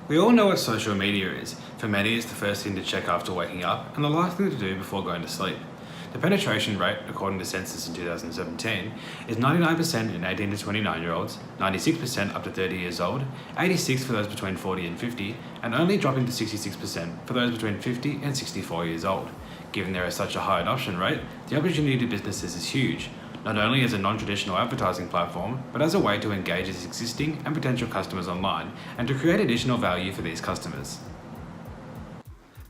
We all know what social media is. For many, it's the first thing to check after waking up and the last thing to do before going to sleep. The penetration rate, according to Census in 2017, is 99% in 18 to 29-year-olds, 96% up to 30 years old, 86% for those between 40 and 50, and only dropping to 66% for those between 50 and 64 years old. Given there is such a high adoption rate, the opportunity to businesses is huge, not only as a non-traditional advertising platform, but as a way to engage its existing and potential customers online and to create additional value for these customers.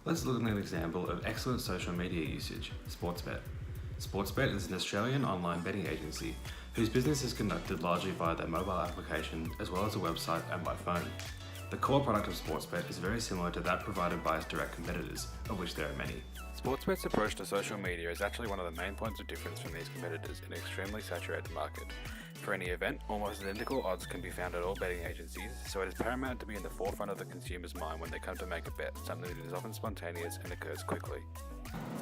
Let's look at an example of excellent social media usage, Sportsbet. Sportsbet is an Australian online betting agency whose business is conducted largely via their mobile application as well as a website and by phone. The core product of Sportsbet is very similar to that provided by its direct competitors, of which there are many. Sportsbet's approach to social media is actually one of the main points of difference from these competitors in an extremely saturated market. For any event, almost identical odds can be found at all betting agencies, so it is paramount to be in the forefront of the consumer's mind when they come to make a bet, something that is often spontaneous and occurs quickly.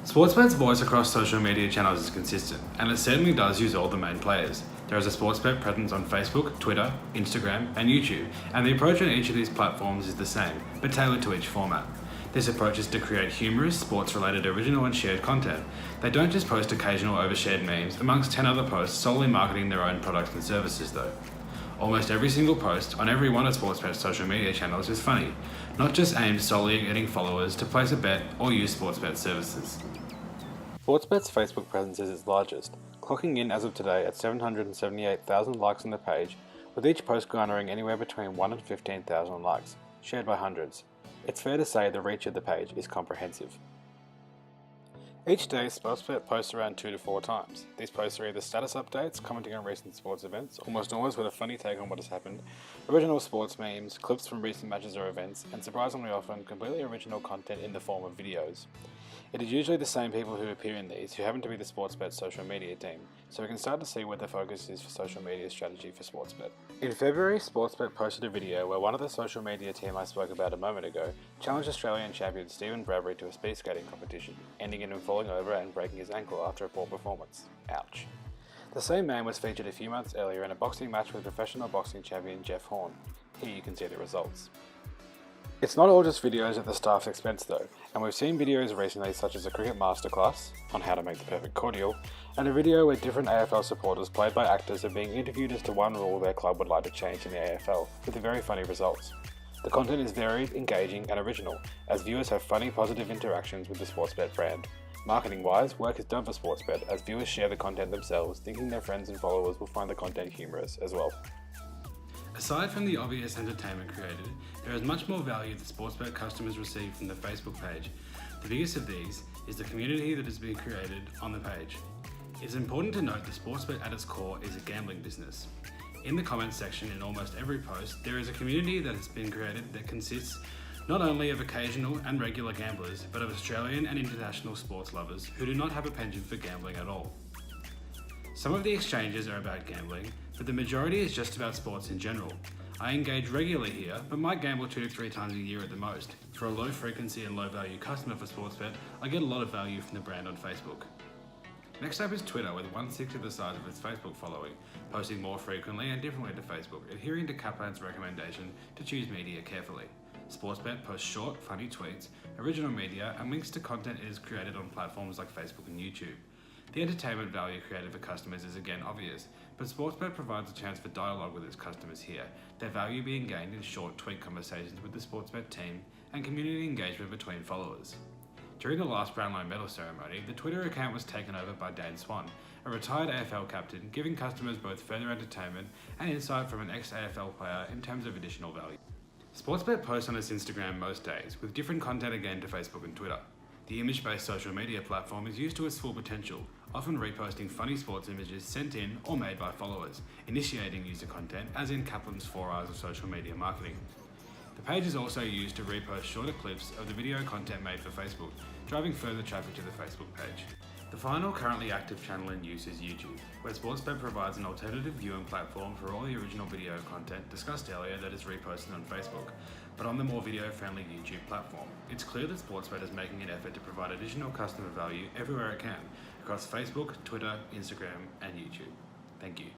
Sportsbet's voice across social media channels is consistent, and it certainly does use all the main players. There is a Sportsbet presence on Facebook, Twitter, Instagram, and YouTube, and the approach on each of these platforms is the same, but tailored to each format. This approach is to create humorous, sports-related original and shared content. They don't just post occasional overshared memes amongst 10 other posts solely marketing their own products and services though. Almost every single post on every one of Sportsbet's social media channels is funny, not just aimed solely at getting followers to place a bet or use Sportsbet services. Sportsbet's Facebook presence is its largest, clocking in as of today at 778,000 likes on the page, with each post garnering anywhere between 1 and 15,000 likes, shared by hundreds. It's fair to say the reach of the page is comprehensive. Each day, Sportsbet posts around 2 to 4 times. These posts are either status updates, commenting on recent sports events, almost always with a funny take on what has happened, original sports memes, clips from recent matches or events, and surprisingly often, completely original content in the form of videos. It is usually the same people who appear in these who happen to be the Sportsbet social media team, so we can start to see where the focus is for social media strategy for Sportsbet. In February, Sportsbet posted a video where one of the social media team I spoke about a moment ago challenged Australian champion Stephen Bradbury to a speed skating competition, ending in him falling over and breaking his ankle after a poor performance. Ouch. The same man was featured a few months earlier in a boxing match with professional boxing champion Jeff Horn. Here you can see the results. It's not all just videos at the staff's expense though, and we've seen videos recently such as a cricket masterclass on how to make the perfect cordial, and a video where different AFL supporters played by actors are being interviewed as to one rule their club would like to change in the AFL, with very funny results. The content is varied, engaging and original, as viewers have funny positive interactions with the Sportsbet brand. Marketing wise, work is done for Sportsbet as viewers share the content themselves, thinking their friends and followers will find the content humorous as well. Aside from the obvious entertainment created, there is much more value that Sportsbet customers receive from the Facebook page. The biggest of these is the community that has been created on the page. It's important to note that Sportsbet at its core is a gambling business. In the comments section in almost every post, there is a community that has been created that consists not only of occasional and regular gamblers, but of Australian and international sports lovers who do not have a penchant for gambling at all. Some of the exchanges are about gambling, but the majority is just about sports in general. I engage regularly here, but might gamble 2 to 3 times a year at the most. For a low frequency and low value customer for Sportsbet, I get a lot of value from the brand on Facebook. Next up is Twitter, with 1/6 of the size of its Facebook following, posting more frequently and differently to Facebook, adhering to Kaplan's recommendation to choose media carefully. Sportsbet posts short, funny tweets, original media, and links to content it has created on platforms like Facebook and YouTube. The entertainment value created for customers is again obvious, but Sportsbet provides a chance for dialogue with its customers here, their value being gained in short tweet conversations with the Sportsbet team and community engagement between followers. During the last Brownlow medal ceremony, the Twitter account was taken over by Dane Swan, a retired AFL captain, giving customers both further entertainment and insight from an ex-AFL player in terms of additional value. Sportsbet posts on its Instagram most days, with different content again to Facebook and Twitter. The image-based social media platform is used to its full potential, often reposting funny sports images sent in or made by followers, initiating user content as in Kaplan's 4 hours of social media marketing. The page is also used to repost shorter clips of the video content made for Facebook, driving further traffic to the Facebook page. The final currently active channel in use is YouTube, where Sportsbet provides an alternative viewing platform for all the original video content discussed earlier that is reposted on Facebook, but on the more video-friendly YouTube platform. It's clear that Sportsbet is making an effort to provide additional customer value everywhere it can, across Facebook, Twitter, Instagram, and YouTube. Thank you.